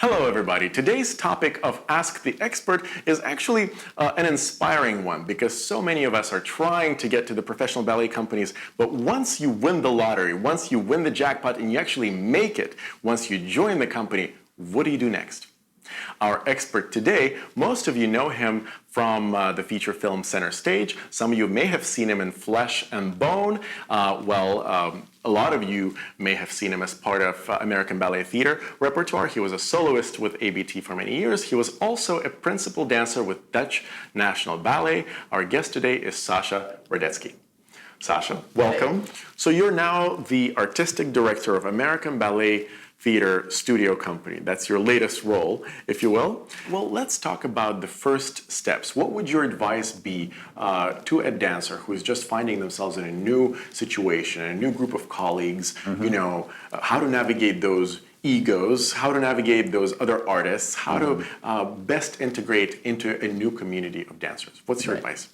Hello, everybody. Today's topic of Ask the Expert is actually an inspiring one because so many of us are trying to get to the professional ballet companies, but once you win the lottery, once you win the jackpot and you actually make it, once you join the company, what do you do next? Our expert today, most of you know him from the feature film Center Stage. Some of you may have seen him in Flesh and Bone. A lot of you may have seen him as part of American Ballet Theater repertoire. He was a soloist with ABT for many years. He was also a principal dancer with Dutch National Ballet. Our guest today is Sascha Radetsky. Sascha, welcome. Hey. So you're now the artistic director of American Ballet Theater Studio Company. That's your latest role, if you will. Well, let's talk about the first steps. What would your advice be to a dancer who is just finding themselves in a new situation, a new group of colleagues, how to navigate those egos, how to navigate those other artists, how to best integrate into a new community of dancers? What's your advice?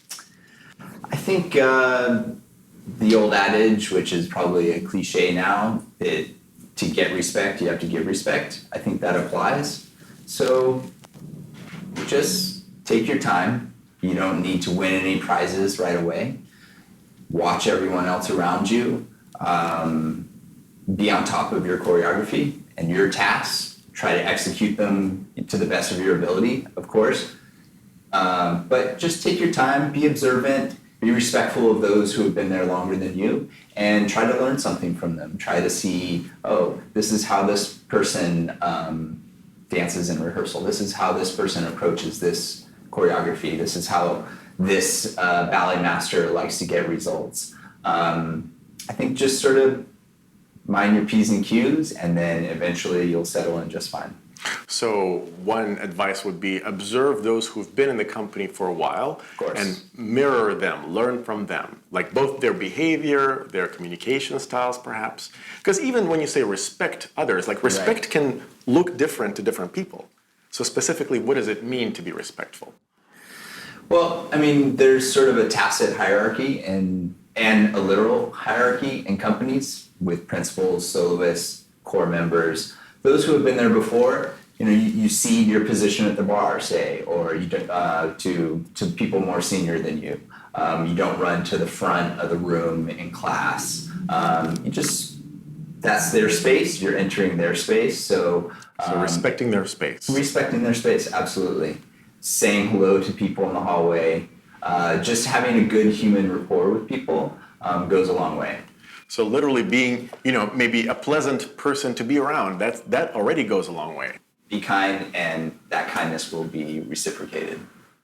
I think the old adage, which is probably a cliche now, that to get respect, you have to give respect. I think that applies. So just take your time. You don't need to win any prizes right away. Watch everyone else around you. Be on top of your choreography and your tasks. Try to execute them to the best of your ability, of course. But just take your time, be observant, be respectful of those who have been there longer than you, and try to learn something from them. Try to see, oh, this is how this person dances in rehearsal. This is how this person approaches this choreography. This is how this ballet master likes to get results. I think just sort of mind your P's and Q's, and then eventually you'll settle in just fine. So one advice would be observe those who've been in the company for a while and mirror them, learn from them, like both their behavior, their communication styles perhaps. Because even when you say respect others, like respect can look different to different people. So specifically, what does it mean to be respectful? Well, I mean, there's sort of a tacit hierarchy and a literal hierarchy in companies with principals, soloists, core members. Those who have been there before, you cede your position at the bar, say, or you to people more senior than you. You don't run to the front of the room in class. That's their space. You're entering their space. So respecting their space. Respecting their space, absolutely. Saying hello to people in the hallway. Just having a good human rapport with people goes a long way. So literally being, maybe a pleasant person to be around, that already goes a long way. Be kind, and that kindness will be reciprocated.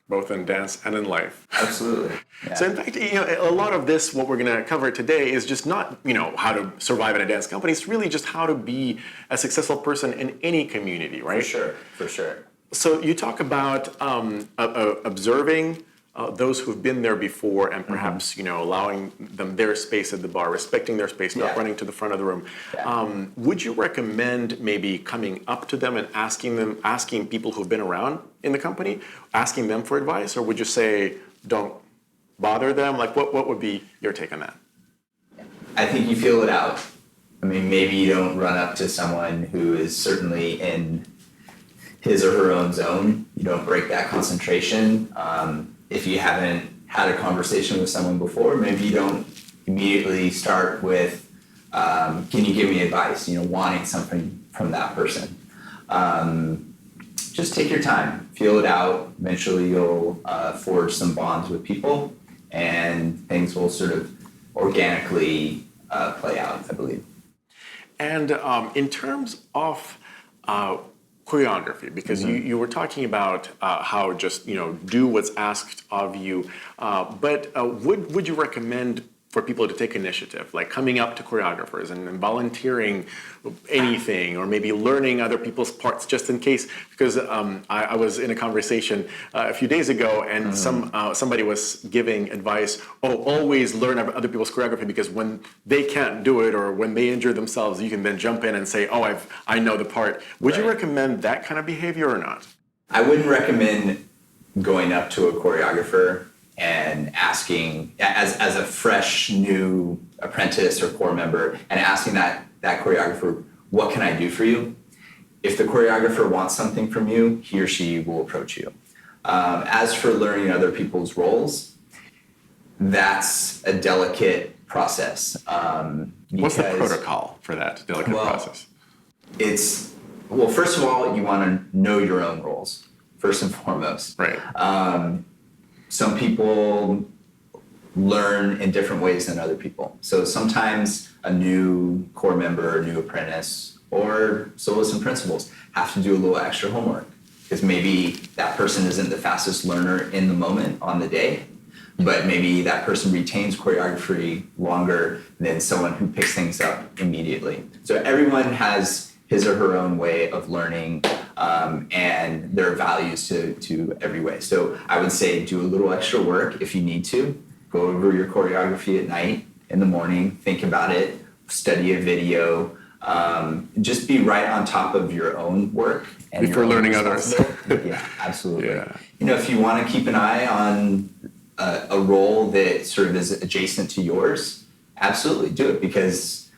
Both in dance and in life. Absolutely. Yeah. So in fact, a lot of this, what we're going to cover today is just not, how to survive in a dance company. It's really just how to be a successful person in any community, right? For sure. So you talk about observing those who've been there before and perhaps, allowing them their space at the bar, respecting their space, not running to the front of the room. Yeah. Would you recommend maybe coming up to them and asking people who've been around in the company, asking them for advice? Or would you say, don't bother them? Like, what would be your take on that? I think you feel it out. I mean, maybe you don't run up to someone who is certainly in his or her own zone. You don't break that concentration. If you haven't had a conversation with someone before, maybe you don't immediately start with, can you give me advice? Wanting something from that person. Just take your time, feel it out. Eventually you'll forge some bonds with people and things will sort of organically play out, I believe. And in terms of choreography, because you were talking about how just do what's asked of you, but would you recommend for people to take initiative, like coming up to choreographers and volunteering anything, or maybe learning other people's parts just in case? Because I was in a conversation a few days ago, and somebody was giving advice, always learn other people's choreography, because when they can't do it or when they injure themselves, you can then jump in and say, I know the part. Would you recommend that kind of behavior or not? I wouldn't recommend going up to a choreographer and asking, as a fresh new apprentice or core member, and asking that choreographer, what can I do for you? if the choreographer wants something from you, he or she will approach you. As for learning other people's roles, that's a delicate process. What's the protocol for that delicate process? Well, first of all, you want to know your own roles, first and foremost. Right. Some people learn in different ways than other people. So sometimes a new core member, a new apprentice, or soloists and principals have to do a little extra homework because maybe that person isn't the fastest learner in the moment on the day, but maybe that person retains choreography longer than someone who picks things up immediately. So everyone has his or her own way of learning, and there are values to every way. So I would say do a little extra work if you need to. Go over your choreography at night, in the morning, think about it, study a video, just be right on top of your own work. And before learning others. Yeah, absolutely. Yeah. If you want to keep an eye on a role that sort of is adjacent to yours, absolutely do it because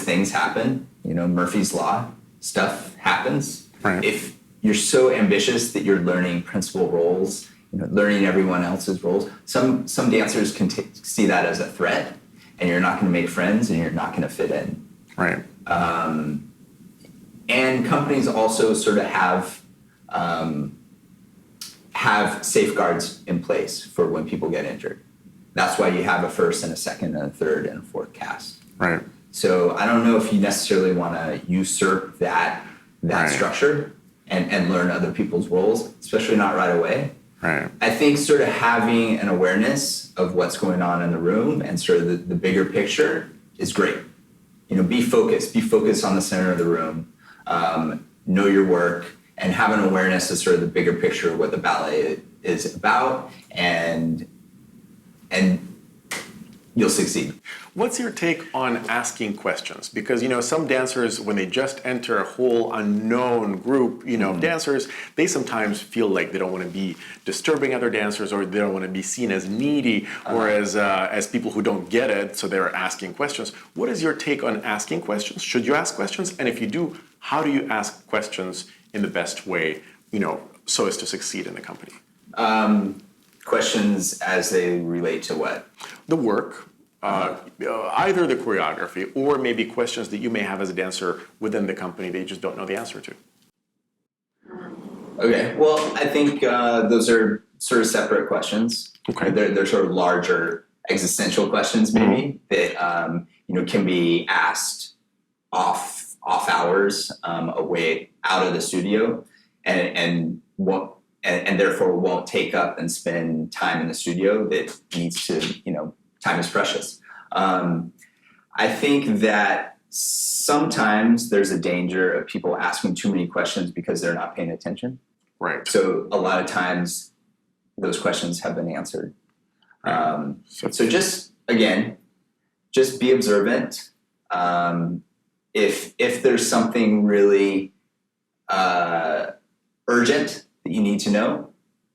things happen. Murphy's Law, stuff happens. Right. If you're so ambitious that you're learning principal roles, learning everyone else's roles, some dancers can see that as a threat, and you're not going to make friends, and you're not going to fit in. Right. And companies also sort of have safeguards in place for when people get injured. That's why you have a first and a second and a third and a fourth cast. Right. So I don't know if you necessarily want to usurp that structure and learn other people's roles, especially not right away. Right. I think sort of having an awareness of what's going on in the room and sort of the bigger picture is great. Be focused on the center of the room, know your work, and have an awareness of sort of the bigger picture of what the ballet is about, and you'll succeed. What's your take on asking questions? Because, some dancers, when they just enter a whole unknown group, of dancers, they sometimes feel like they don't want to be disturbing other dancers, or they don't want to be seen as needy, or as people who don't get it, so they're asking questions. What is your take on asking questions? Should you ask questions? And if you do, how do you ask questions in the best way, so as to succeed in the company? Questions as they relate to what? The work. Either the choreography or maybe questions that you may have as a dancer within the company that you just don't know the answer to. Okay, well, I think those are sort of separate questions. Okay. They're sort of larger existential questions maybe that can be asked off hours, away out of the studio, and therefore won't take up and spend time in the studio that needs to, time is precious. I think that sometimes there's a danger of people asking too many questions because they're not paying attention. Right. So a lot of times those questions have been answered. Right. So just be observant. If there's something really urgent that you need to know,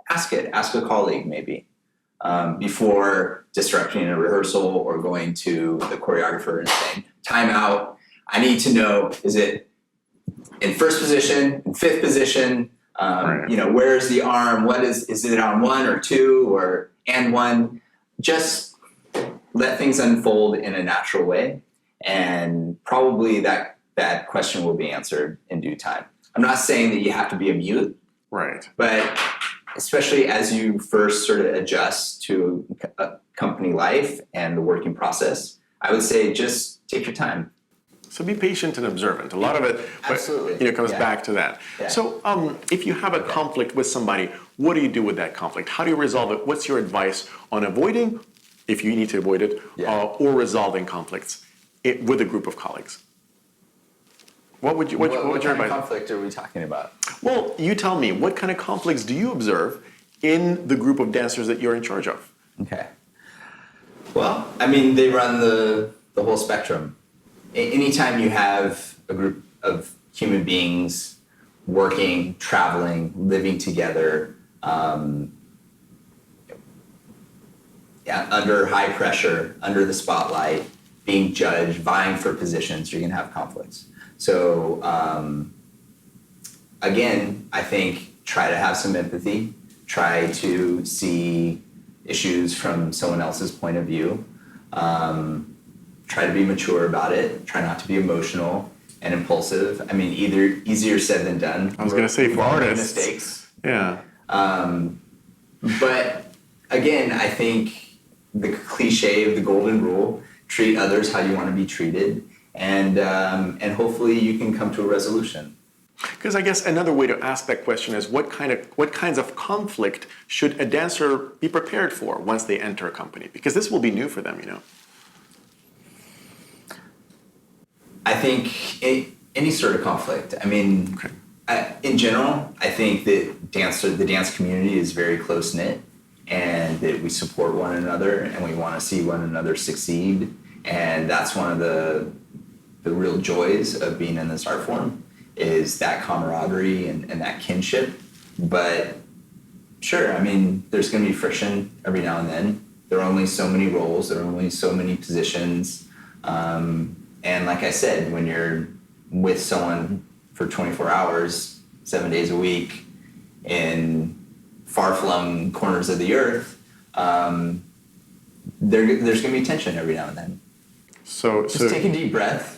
ask it. Ask a colleague maybe. Before disrupting a rehearsal or going to the choreographer and saying, time out, I need to know, is it in first position, in fifth position, where's the arm, is it on one or two and one? Just let things unfold in a natural way, and probably that question will be answered in due time. I'm not saying that you have to be a mute, right? But especially as you first sort of adjust to a company life and the working process, I would say just take your time. So be patient and observant. A lot of it absolutely comes back to that. Yeah. So if you have a conflict with somebody, what do you do with that conflict? How do you resolve it? What's your advice on avoiding, if you need to avoid it, or resolving conflicts with a group of colleagues? What would your advice? What kind of conflict are we talking about? Well, you tell me, what kind of conflicts do you observe in the group of dancers that you're in charge of? Okay. Well, they run the whole spectrum. Anytime you have a group of human beings working, traveling, living together, under high pressure, under the spotlight, being judged, vying for positions, you're going to have conflicts. So again, I think try to have some empathy, try to see issues from someone else's point of view, try to be mature about it, try not to be emotional and impulsive. I mean, either easier said than done. I was going to say for artists. Mistakes. Yeah. But again, I think the cliche of the golden rule, treat others how you want to be treated, and hopefully you can come to a resolution. Because I guess another way to ask that question is what kinds of conflict should a dancer be prepared for once they enter a company? Because this will be new for them, you know. I think any sort of conflict. I mean, in general, I think that the dance community is very close knit, and that we support one another and we want to see one another succeed. And that's one of the real joys of being in this art form, is that camaraderie and that kinship. But sure, I mean, there's going to be friction every now and then. There are only so many roles, there are only so many positions. And like I said, when you're with someone for 24 hours, 7 days a week, in far-flung corners of the earth, there's going to be tension every now and then. So just take a deep breath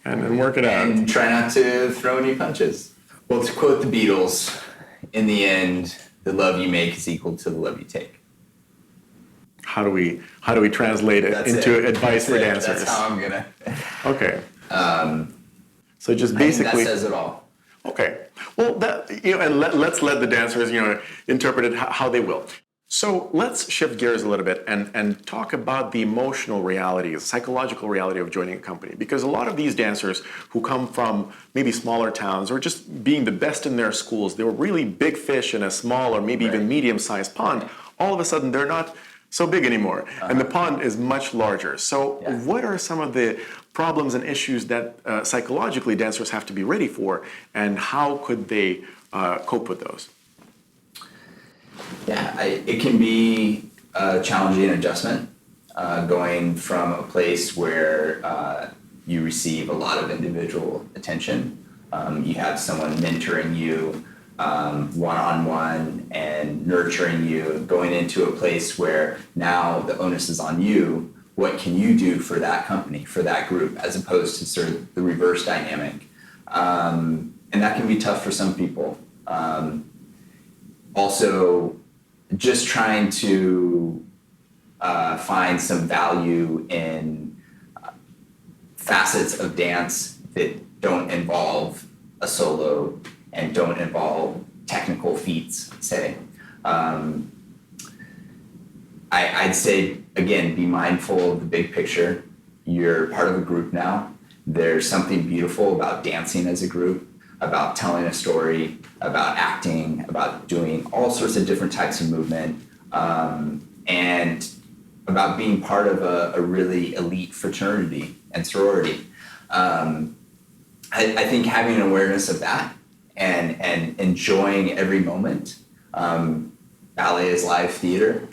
and work it out. And try not to throw any punches. Well, to quote the Beatles, in the end, the love you make is equal to the love you take. How do we translate it into advice for dancers? That's how I'm gonna. Okay. So just basically, I think that says it all. Okay. Well, and let's let the dancers, interpret it how they will. So let's shift gears a little bit and talk about the emotional reality, the psychological reality of joining a company. Because a lot of these dancers who come from maybe smaller towns or just being the best in their schools, they were really big fish in a small or maybe even medium-sized pond. All of a sudden, they're not so big anymore, and the pond is much larger. So what are some of the problems and issues that psychologically dancers have to be ready for, and how could they cope with those? Yeah, it can be a challenging adjustment, going from a place where you receive a lot of individual attention. You have someone mentoring you one-on-one and nurturing you, going into a place where now the onus is on you. What can you do for that company, for that group, as opposed to sort of the reverse dynamic? And that can be tough for some people. Also, just trying to find some value in facets of dance that don't involve a solo and don't involve technical feats, say. I'd say, again, be mindful of the big picture. You're part of a group now. There's something beautiful about dancing as a group, about telling a story, about acting, about doing all sorts of different types of movement, and about being part of a really elite fraternity and sorority. I think having an awareness of that and enjoying every moment. Ballet is live theater.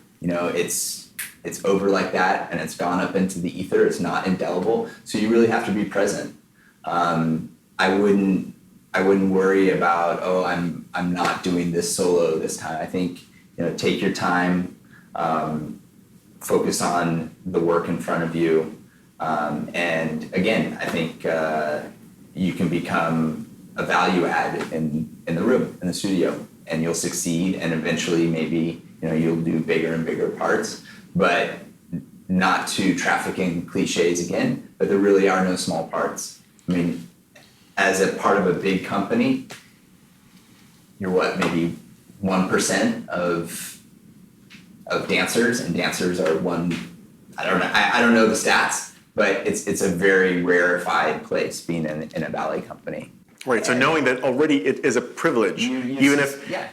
It's over like that, and it's gone up into the ether. It's not indelible, so you really have to be present. I wouldn't worry about, I'm not doing this solo this time. I think take your time, focus on the work in front of you, and again, I think you can become a value add in the room, in the studio, and you'll succeed, and eventually maybe you'll do bigger and bigger parts, but not to traffic in cliches again, but there really are no small parts. I mean, as a part of a big company, you're maybe 1% of dancers, and dancers are I don't know the stats, but it's a very rarefied place being in a ballet company. Right. So knowing that already it is a privilege,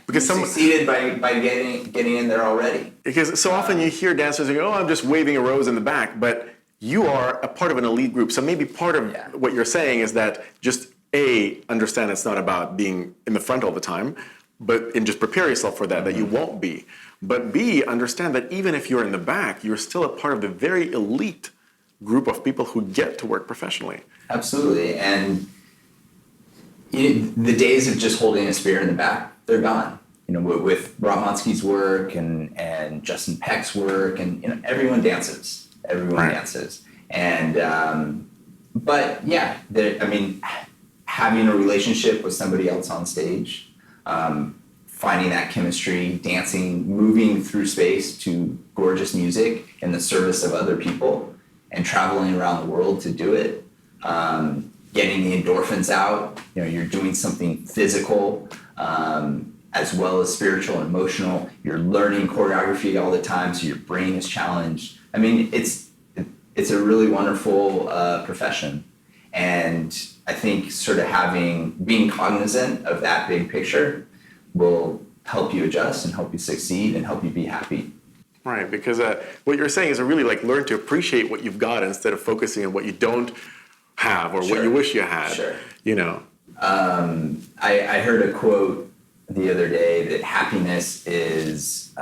because someone succeeded by getting in there already. Because so often you hear dancers go, I'm just waving a rose in the back, but you are a part of an elite group. So maybe part of what you're saying is that just understand it's not about being in the front all the time, and just prepare yourself for that you won't be. But B, understand that even if you're in the back, you're still a part of the very elite group of people who get to work professionally. Absolutely. And the days of just holding a spear in the back, they're gone. With Brahmansky's work and Justin Peck's work, and everyone dances. Everyone dances. And but yeah, having a relationship with somebody else on stage, finding that chemistry, dancing, moving through space to gorgeous music in the service of other people, and traveling around the world to do it. Getting the endorphins out, you're doing something physical, as well as spiritual and emotional. You're learning choreography all the time, so your brain is challenged. It's a really wonderful profession. And I think sort of being cognizant of that big picture will help you adjust and help you succeed and help you be happy. Right, because what you're saying is to really learn to appreciate what you've got instead of focusing on what you don't have or what you wish you had. Sure. I heard a quote the other day that happiness is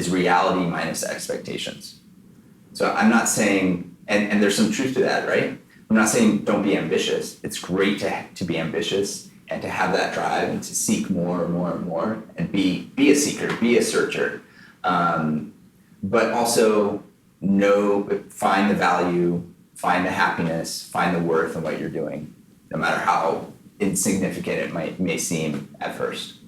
reality minus expectations. So I'm not saying, and there's some truth to that, right? I'm not saying don't be ambitious. It's great to be ambitious and to have that drive and to seek more and more and more and be a seeker, be a searcher. But also find the value, find the happiness, find the worth in what you're doing, no matter how insignificant it may seem at first.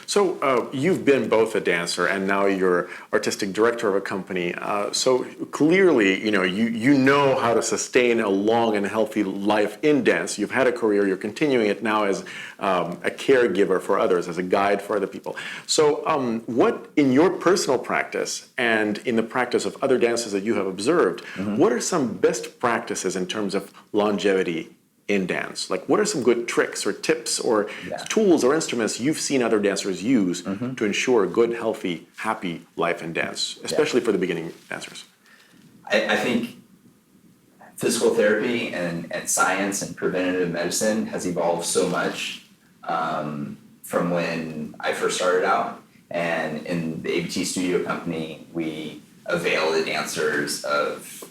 So you've been both a dancer and now you're artistic director of a company. So clearly, you know how to sustain a long and healthy life in dance. You've had a career. You're continuing it now as a caregiver for others, as a guide for other people. So what, in your personal practice and in the practice of other dancers that you have observed, what are some best practices in terms of longevity in dance? What are some good tricks or tips or tools or instruments you've seen other dancers use to ensure a good, healthy, happy life in dance, especially for the beginning dancers? I think physical therapy and science and preventative medicine has evolved so much from when I first started out. And in the ABT studio company, we avail the dancers of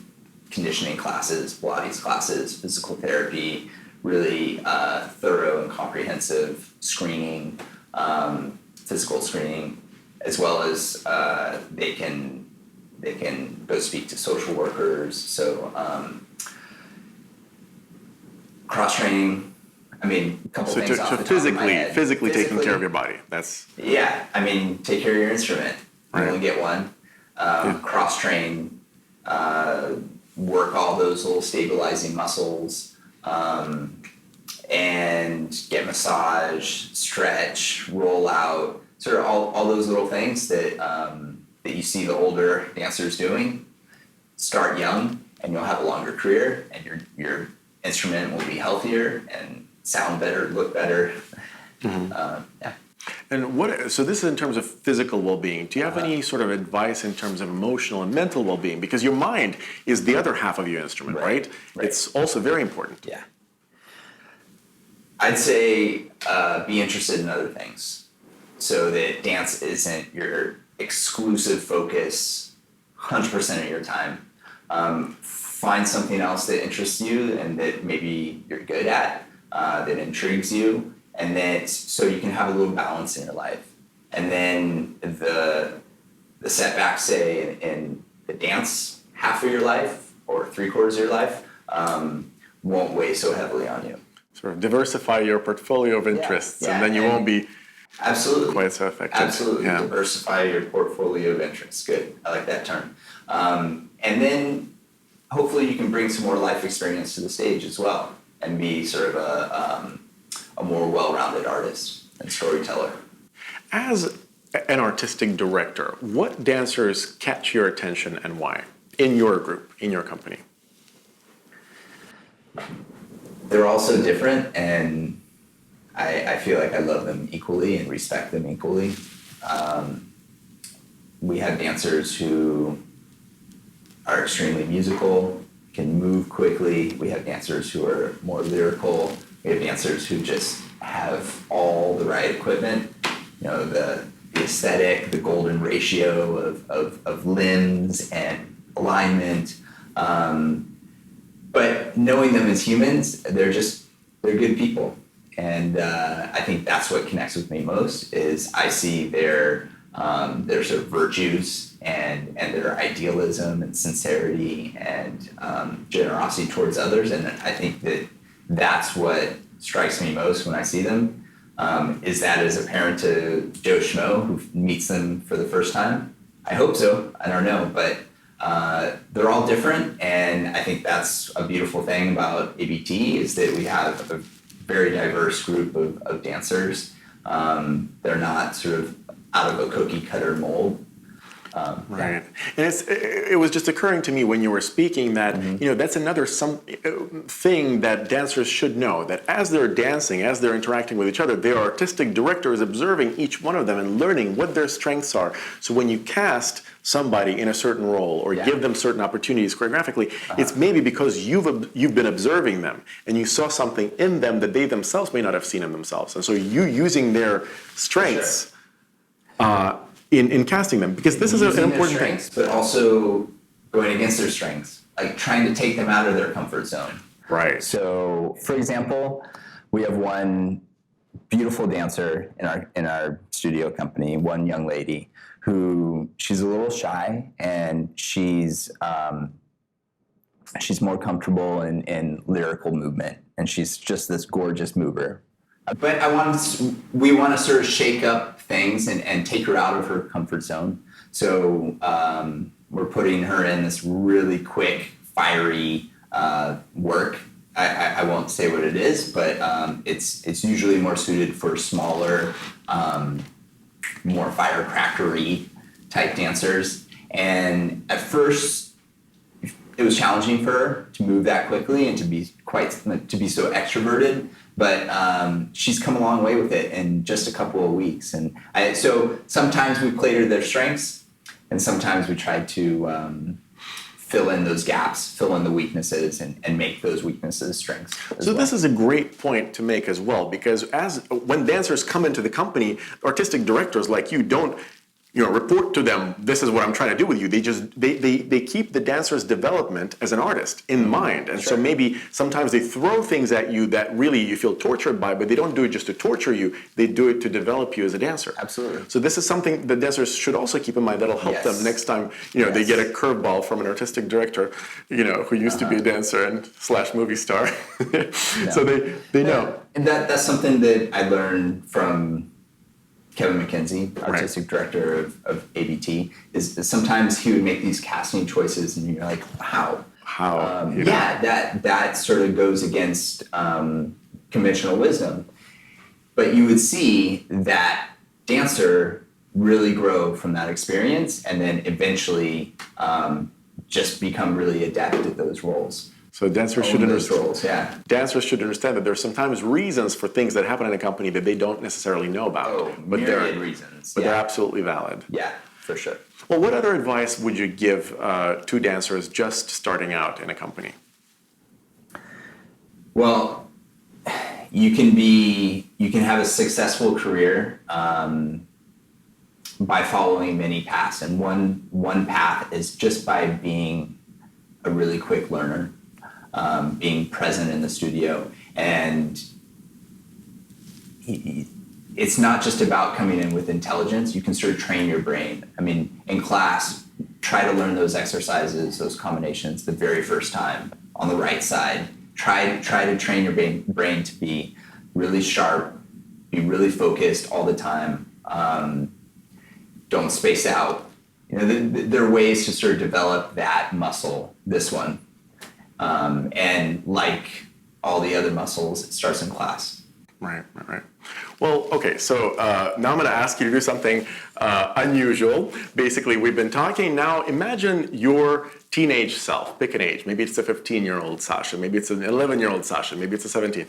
conditioning classes, Pilates classes, physical therapy, really thorough and comprehensive screening, physical screening, as well as they can go speak to social workers. So cross training. A couple things off the top of my head. Physically taking care of your body. That's take care of your instrument. You Right. only get one. Cross train. Work all those little stabilizing muscles, and get massage, stretch, roll out, sort of all those little things that you see the older dancers doing. Start young, and you'll have a longer career, and your instrument will be healthier and sound better, look better. And so this is in terms of physical well-being. Do you have any sort of advice in terms of emotional and mental well-being? Because your mind is the other half of your instrument, right? It's also very important. Yeah. I'd say be interested in other things so that dance isn't your exclusive focus 100% of your time. Find something else that interests you and that maybe you're good at, that intrigues you. And then so you can have a little balance in your life. And then the setbacks, say, in the dance half of your life or 3/4 of your life won't weigh so heavily on you. Sort of diversify your portfolio of interests, and then you won't be quite so affected. Absolutely. Diversify your portfolio of interests. Good. I like that term. And then hopefully you can bring some more life experience to the stage as well and be sort of a more well-rounded artist and storyteller. As an artistic director, what dancers catch your attention and why in your group, in your company? They're all so different, and I feel like I love them equally and respect them equally. We have dancers who are extremely musical, can move quickly. We have dancers who are more lyrical. We have dancers who just have all the right equipment, the aesthetic, the golden ratio of limbs and alignment. But knowing them as humans, they're good people. And I think that's what connects with me most is I see their sort of virtues and their idealism and sincerity and generosity towards others. And I think that's what strikes me most when I see them. Is that as a parent to Joe Schmo who meets them for the first time? I hope so. I don't know, but they're all different, and I think that's a beautiful thing about ABT is that we have a very diverse group of dancers. They're not sort of out of a cookie cutter mold. Right, and it was just occurring to me when you were speaking that that's another thing that dancers should know, that as they're dancing, as they're interacting with each other, their artistic director is observing each one of them and learning what their strengths are. So when you cast somebody in a certain role or give them certain opportunities choreographically, it's maybe because you've been observing them and you saw something in them that they themselves may not have seen in themselves, and so you using their strengths. In casting them, because this is an important thing. But also going against their strengths, like trying to take them out of their comfort zone. Right. So, for example, we have one beautiful dancer in our studio company, one young lady who she's a little shy and she's more comfortable in lyrical movement, and she's just this gorgeous mover. But we want to sort of shake up things and take her out of her comfort zone. So we're putting her in this really quick, fiery work. I won't say what it is, but it's usually more suited for smaller, more firecrackery type dancers. And at first, it was challenging for her to move that quickly and to be so extroverted. But she's come a long way with it in just a couple of weeks. And so sometimes we played to their strengths, and sometimes we tried to fill in those gaps, fill in the weaknesses, and make those weaknesses strengths. So this is a great point to make as well, because when dancers come into the company, artistic directors like you don't report to them, this is what I'm trying to do with you. They keep the dancer's development as an artist in mind. And so maybe sometimes they throw things at you that really you feel tortured by, but they don't do it just to torture you. They do it to develop you as a dancer. Absolutely. So this is something that dancers should also keep in mind that'll help them next time, they get a curveball from an artistic director, who used to be a dancer and / movie star. So they know. And that's something that I learned from Kevin McKenzie, artistic director of ABT, is sometimes he would make these casting choices, and you're like, how? That sort of goes against conventional wisdom. But you would see that dancer really grow from that experience, and then eventually just become really adept at those roles. So dancers should understand. Roles, Dancers should understand that there's sometimes reasons for things that happen in a company that they don't necessarily know about. Myriad reasons. But they're absolutely valid. Yeah, for sure. Well, what other advice would you give to dancers just starting out in a company? Well, you can have a successful career by following many paths, and one path is just by being a really quick learner. Being present in the studio, and it's not just about coming in with intelligence. You can sort of train your brain. I mean, in class, try to learn those exercises, those combinations the very first time on the right side. Try to train your brain to be really sharp, be really focused all the time. Don't space out. There are ways to sort of develop that muscle, this one. And like all the other muscles, it starts in class. Right. Well, okay, so now I'm going to ask you to do something unusual. Basically, we've been talking now. Imagine your teenage self. Pick an age. Maybe it's a 15-year-old Sascha. Maybe it's an 11-year-old Sascha. Maybe it's a 17.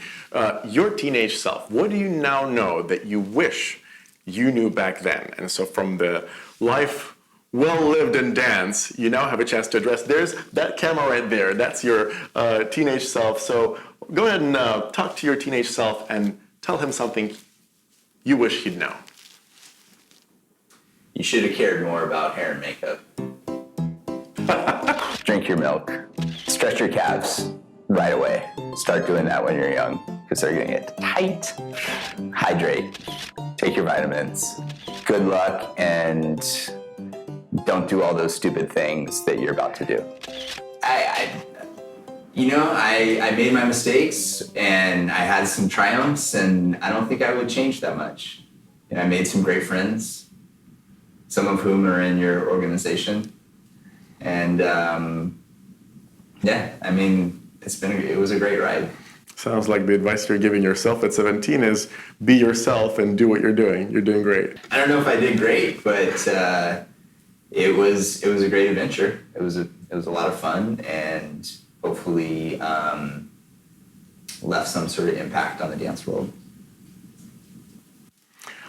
Your teenage self. What do you now know that you wish you knew back then? And so from the life well lived in dance, you now have a chance to address. There's that camera right there. That's your teenage self. So go ahead and talk to your teenage self and tell him something you wish he'd know. You should have cared more about hair and makeup. drink your milk, stretch your calves right away. Start doing that when you're young because they're going to get tight. Hydrate, take your vitamins. Good luck, and don't do all those stupid things that you're about to do. I made my mistakes and I had some triumphs, and I don't think I would change that much. And I made some great friends, some of whom are in your organization. And it was a great ride. Sounds like the advice you're giving yourself at 17 is be yourself and do what you're doing. You're doing great. I don't know if I did great, but it was a great adventure. It was a lot of fun, and hopefully left some sort of impact on the dance world.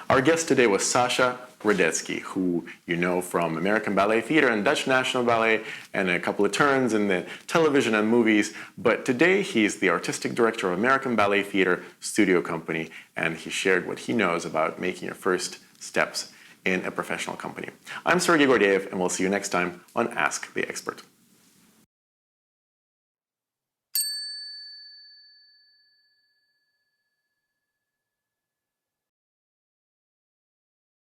Our guest today was Sascha Radetsky, who you know from American Ballet Theater and Dutch National Ballet and a couple of turns in the television and movies. But today he's the artistic director of American Ballet Theater Studio Company, and he shared what he knows about making your first steps in a professional company. I'm Sergey Gordeev, and we'll see you next time on Ask the Expert.